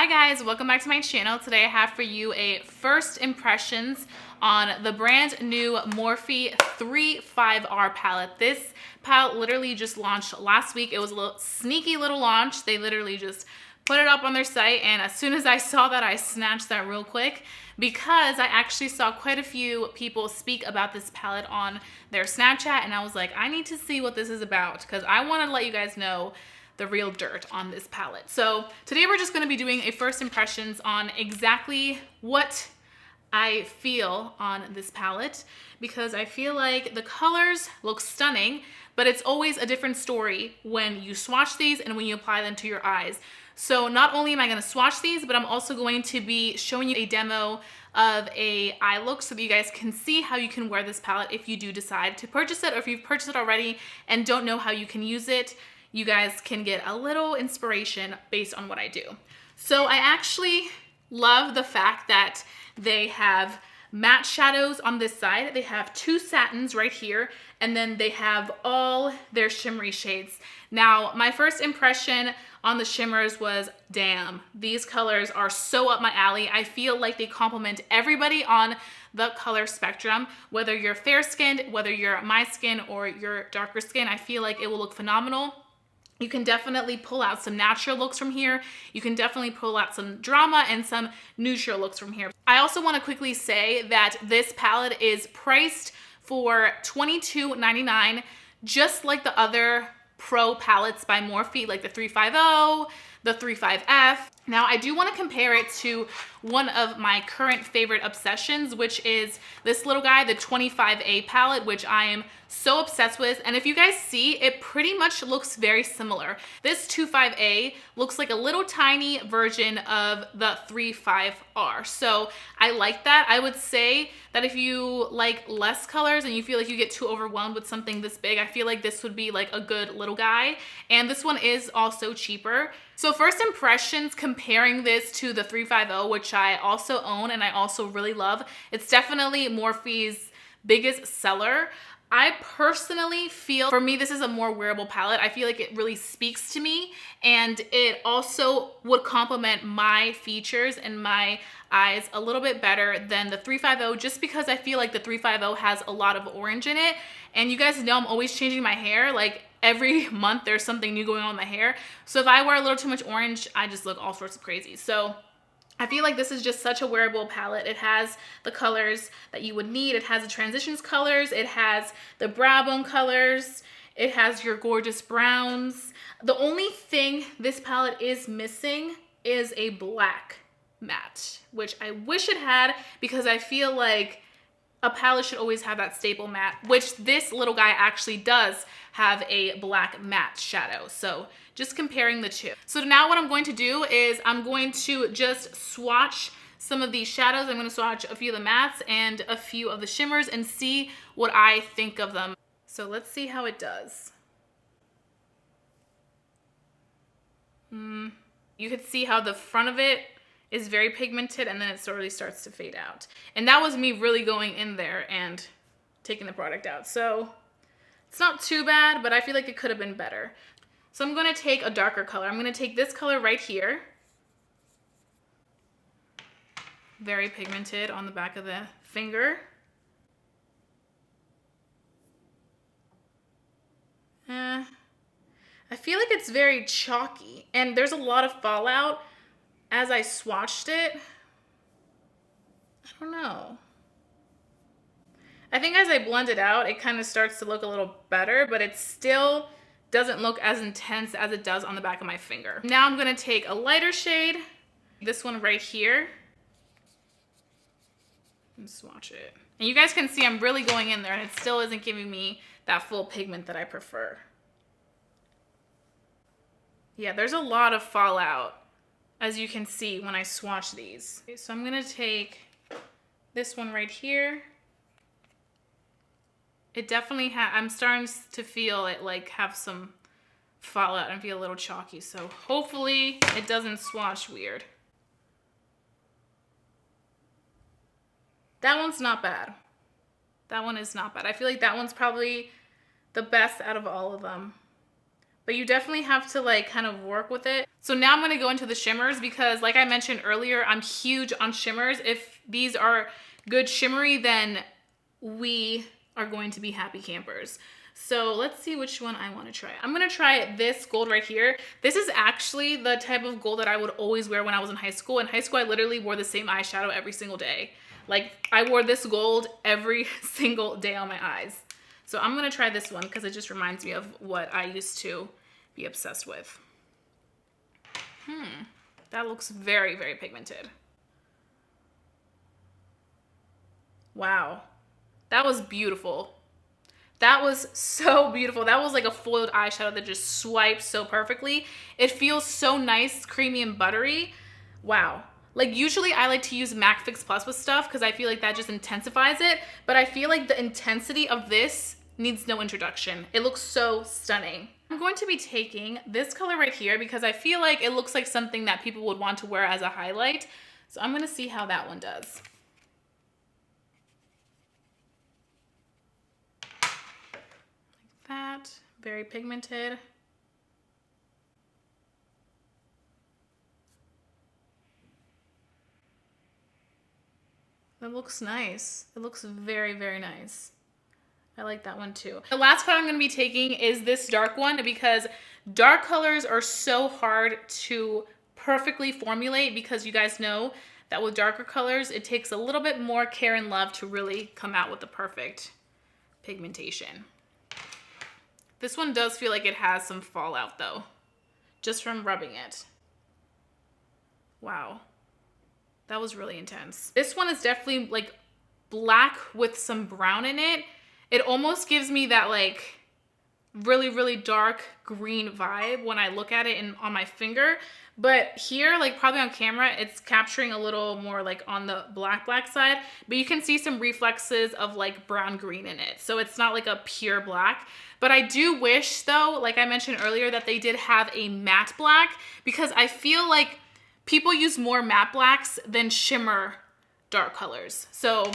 Hi guys, welcome back to my channel. Today I have for you a first impressions on the brand new Morphe 35R palette. This palette literally just launched last week. It was a little sneaky little launch. They literally just put it up on their site, and as soon as I saw that, I snatched that real quick because I actually saw quite a few people speak about this palette on their Snapchat, and I was like, I need to see what this is about because I want to let you guys know the real dirt on this palette. So today we're just going to be doing a first impressions on exactly what I feel on this palette, because I feel like the colors look stunning, but it's always a different story when you swatch these and when you apply them to your eyes. So not only am I going to swatch these, but I'm also going to be showing you a demo of a eye look so that you guys can see how you can wear this palette if you do decide to purchase it, or if you've purchased it already and don't know how you can use it. You guys can get a little inspiration based on what I do. So I actually love the fact that they have matte shadows on this side. They have two satins right here, and then they have all their shimmery shades. Now, my first impression on the shimmers was, damn, these colors are so up my alley. I feel like they complement everybody on the color spectrum, whether you're fair-skinned, whether you're my skin, or you're darker skin. I feel like it will look phenomenal. You can definitely pull out some natural looks from here. You can definitely pull out some drama and some neutral looks from here. I also want to quickly say that this palette is priced for $22.99, just like the other pro palettes by Morphe, like the 350, the 35F. Now, I do want to compare it to one of my current favorite obsessions, which is this little guy, the 25A palette, which I am so obsessed with. And if you guys see, it pretty much looks very similar. This 25A looks like a little tiny version of the 35R. So I like that. I would say that if you like less colors and you feel like you get too overwhelmed with something this big, I feel like this would be like a good little guy. And this one is also cheaper. So first impressions comparing this to the 350, which I also own and I also really love. It's definitely Morphe's biggest seller. I personally feel, for me, this is a more wearable palette. I feel like it really speaks to me, and it also would complement my features and my eyes a little bit better than the 350, just because I feel like the 350 has a lot of orange in it. And you guys know I'm always changing my hair. Like every month there's something new going on with my hair. So if I wear a little too much orange, I just look all sorts of crazy. So I feel like this is just such a wearable palette. It has the colors that you would need. It has the transitions colors. It has the brow bone colors. It has your gorgeous browns. The only thing this palette is missing is a black matte, which I wish it had, because I feel like a palette should always have that staple matte, which this little guy actually does have a black matte shadow. So just comparing the two. So now what I'm going to do is I'm going to just swatch some of these shadows. I'm going to swatch a few of the mattes and a few of the shimmers and see what I think of them. So let's see how it does. You could see how the front of it is very pigmented, and then it slowly starts to fade out. And that was me really going in there and taking the product out. So it's not too bad, but I feel like it could have been better. So I'm going to take a darker color. I'm going to take this color right here. Very pigmented on the back of the finger. I feel like it's very chalky, and there's a lot of fallout as I swatched it. I don't know. I think as I blend it out, it kind of starts to look a little better, but it still doesn't look as intense as it does on the back of my finger. Now I'm gonna take a lighter shade, this one right here, and swatch it. And you guys can see I'm really going in there, and it still isn't giving me that full pigment that I prefer. Yeah, there's a lot of fallout, as you can see when I swatch these. Okay, so I'm gonna take this one right here. It definitely I'm starting to feel it like have some fallout and feel a little chalky. So hopefully it doesn't swatch weird. That one's not bad. That one is not bad. I feel like that one's probably the best out of all of them. but you definitely have to like kind of work with it. So now I'm gonna go into the shimmers because like I mentioned earlier, I'm huge on shimmers. If these are good shimmery, then we are going to be happy campers. So let's see which one I want to try. I'm going to try this gold right here. This is actually the type of gold that I would always wear when I was in high school. In high school, I literally wore the same eyeshadow every single day. Like I wore this gold every single day on my eyes. So I'm going to try this one because it just reminds me of what I used to be obsessed with. That looks very, very pigmented. Wow. That was beautiful. That was so beautiful. That was like a foiled eyeshadow that just swipes so perfectly. It feels so nice, creamy and buttery. Wow. Like usually I like to use MAC Fix Plus with stuff because I feel like that just intensifies it. But I feel like the intensity of this needs no introduction. It looks so stunning. I'm going to be taking this color right here because I feel like it looks like something that people would want to wear as a highlight. So I'm gonna see how that one does. That, very pigmented. That looks nice. It looks very, very nice. I like that one too. The last color I'm gonna be taking is this dark one because dark colors are so hard to perfectly formulate because you guys know that with darker colors, it takes a little bit more care and love to really come out with the perfect pigmentation. This one does feel like it has some fallout though, just from rubbing it. Wow, that was really intense. This one is definitely like black with some brown in it. It almost gives me that like really, really dark green vibe when I look at it on my finger. But here, like probably on camera, it's capturing a little more like on the black side, but you can see some reflexes of like brown green in it. So it's not like a pure black, but I do wish though, like I mentioned earlier, that they did have a matte black because I feel like people use more matte blacks than shimmer dark colors. So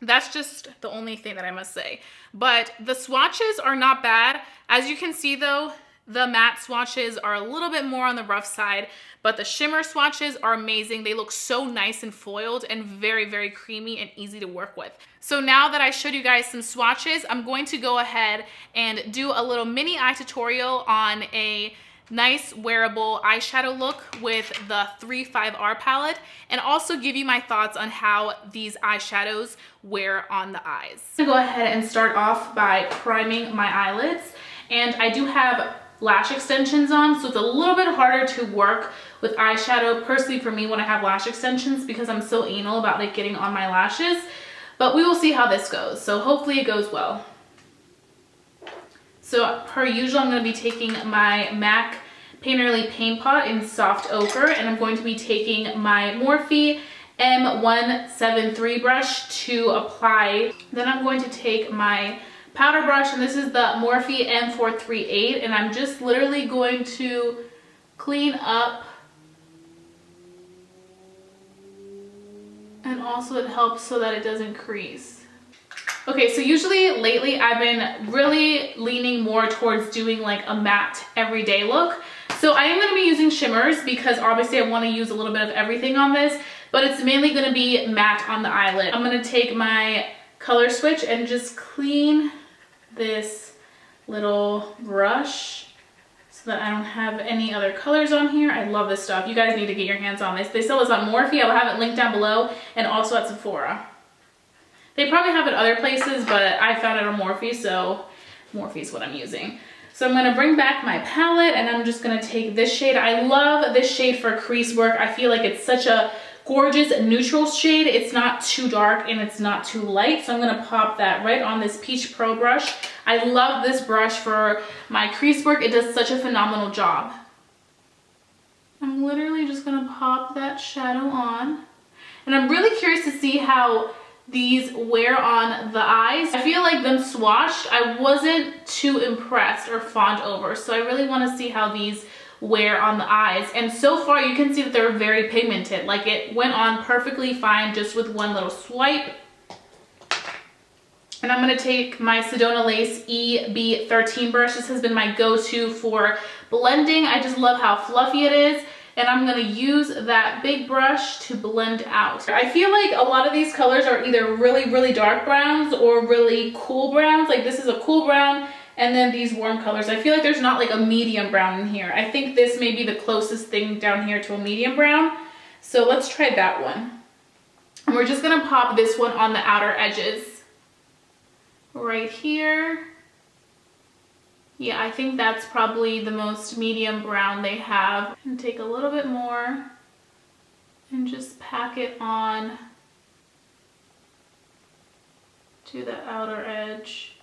that's just the only thing that I must say. But the swatches are not bad. As you can see though, the matte swatches are a little bit more on the rough side, but the shimmer swatches are amazing. They look so nice and foiled and very, very creamy and easy to work with. So now that I showed you guys some swatches, I'm going to go ahead and do a little mini eye tutorial on a nice wearable eyeshadow look with the 3-5R palette, and also give you my thoughts on how these eyeshadows wear on the eyes. I'm gonna go ahead and start off by priming my eyelids, and I do have lash extensions on, so it's a little bit harder to work with eyeshadow personally for me when I have lash extensions because I'm so anal about it getting on my lashes, but we will see how this goes. So hopefully it goes well. So per usual, I'm going to be taking my MAC Painterly Paint Pot in Soft Ochre, and I'm going to be taking my Morphe M173 brush to apply. Then I'm going to take my powder brush, and this is the Morphe M438, and I'm just literally going to clean up. And also it helps so that it doesn't crease. Okay, so usually lately I've been really leaning more towards doing like a matte everyday look. So I am going to be using shimmers because obviously I want to use a little bit of everything on this, but it's mainly going to be matte on the eyelid. I'm going to take my color switch and just clean this little brush so that I don't have any other colors on here. I love this stuff. You guys need to get your hands on this. They sell this on Morphe. I will have it linked down below, and also at Sephora. They probably have it other places, but I found it on Morphe, so Morphe is what I'm using. So I'm gonna bring back my palette, and I'm just gonna take this shade. I love this shade for crease work. I feel like it's such a gorgeous neutral shade. It's not too dark and it's not too light. So I'm gonna pop that right on this Peach Pro brush. I love this brush for my crease work. It does such a phenomenal job. I'm literally just gonna pop that shadow on. And I'm really curious to see how these wear on the eyes. I feel like them swatched, I wasn't too impressed or fond over. So I really wanna see how these wear on the eyes. And so far you can see that they're very pigmented. Like it went on perfectly fine just with one little swipe. And I'm gonna take my Sedona Lace EB13 brush. This has been my go-to for blending. I just love how fluffy it is. And I'm gonna use that big brush to blend out. I feel like a lot of these colors are either really, really dark browns or really cool browns. Like this is a cool brown, and then these warm colors. I feel like there's not like a medium brown in here. I think this may be the closest thing down here to a medium brown. So let's try that one. And we're just gonna pop this one on the outer edges. Right here. Yeah, I think that's probably the most medium brown they have. And take a little bit more and just pack it on to the outer edge.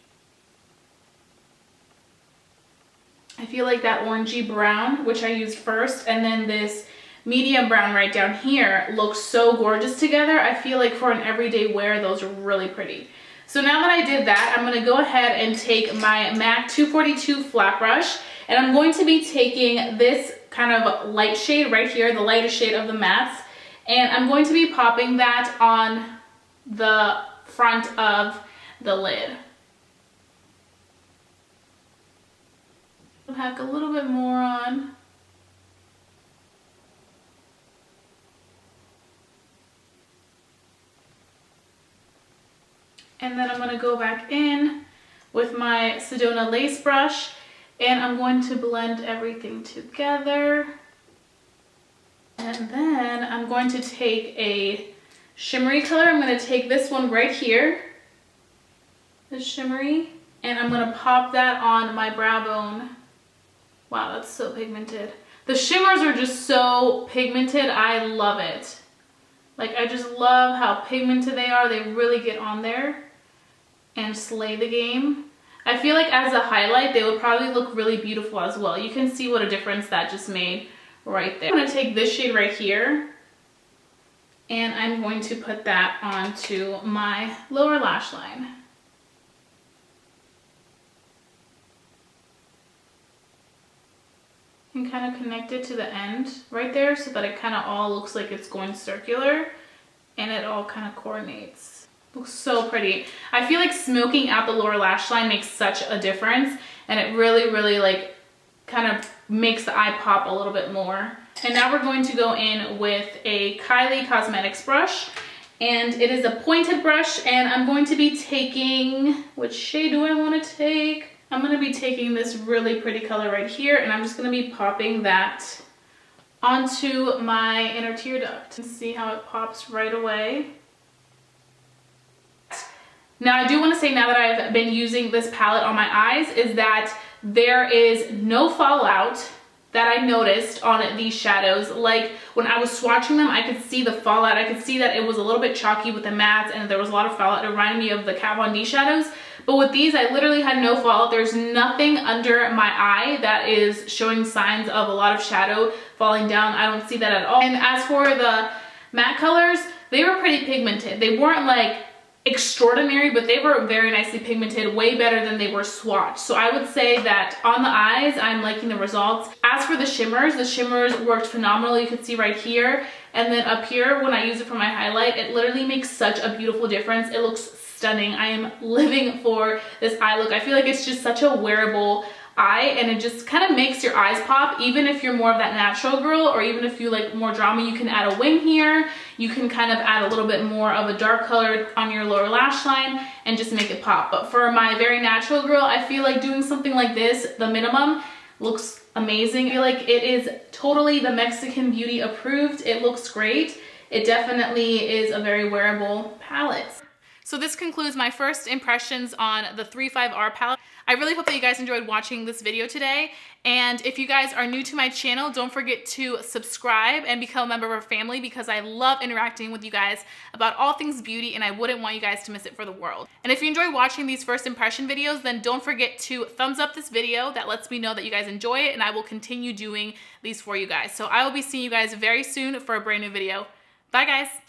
I feel like that orangey brown, which I used first, and then this medium brown right down here looks so gorgeous together. I feel like for an everyday wear, those are really pretty. So now that I did that, I'm gonna go ahead and take my MAC 242 flat brush, and I'm going to be taking this kind of light shade right here, the lightest shade of the mattes, and I'm going to be popping that on the front of the lid. I'll pack a little bit more on. And then I'm going to go back in with my Sedona Lace brush, and I'm going to blend everything together. And then I'm going to take a shimmery color. I'm going to take this one right here, the shimmery, and I'm going to pop that on my brow bone. Wow, that's so pigmented. The shimmers are just so pigmented. I love it. Like, I just love how pigmented they are. They really get on there and slay the game. I feel like as a highlight, they would probably look really beautiful as well. You can see what a difference that just made right there. I'm gonna take this shade right here, and I'm going to put that onto my lower lash line. And kind of connect it to the end right there so that it kind of all looks like it's going circular, and it all kind of coordinates. Looks so pretty. I feel like smoking out the lower lash line makes such a difference, and it really, really like kind of makes the eye pop a little bit more. And now we're going to go in with a Kylie Cosmetics brush, and it is a pointed brush, and I'm going to be taking, which shade do I want to take? I'm going to be taking this really pretty color right here, and I'm just going to be popping that onto my inner tear duct and see how it pops right away. Now, I do want to say, now that I've been using this palette on my eyes, is that there is no fallout that I noticed on these shadows. Like when I was swatching them, I could see the fallout. I could see that it was a little bit chalky with the mattes, and there was a lot of fallout. It reminded me of the Kat Von D shadows. But with these, I literally had no fallout. There's nothing under my eye that is showing signs of a lot of shadow falling down. I don't see that at all. And as for the matte colors, they were pretty pigmented. They weren't like extraordinary, but they were very nicely pigmented, way better than they were swatched. So I would say that on the eyes, I'm liking the results. As for the shimmers worked phenomenal. You can see right here, and then up here when I use it for my highlight, it literally makes such a beautiful difference. It looks stunning. I am living for this eye look. I feel like it's just such a wearable eye, and it just kind of makes your eyes pop. Even if you're more of that natural girl, or even if you like more drama, you can add a wing here. You can kind of add a little bit more of a dark color on your lower lash line and just make it pop. But for my very natural girl, I feel like doing something like this, the minimum, looks amazing. I feel like it is totally the Mexican Beauty approved. It looks great. It definitely is a very wearable palette. So this concludes my first impressions on the 35R palette. I really hope that you guys enjoyed watching this video today. And if you guys are new to my channel, don't forget to subscribe and become a member of our family, because I love interacting with you guys about all things beauty, and I wouldn't want you guys to miss it for the world. And if you enjoy watching these first impression videos, then don't forget to thumbs up this video. That lets me know that you guys enjoy it, and I will continue doing these for you guys. So I will be seeing you guys very soon for a brand new video. Bye guys.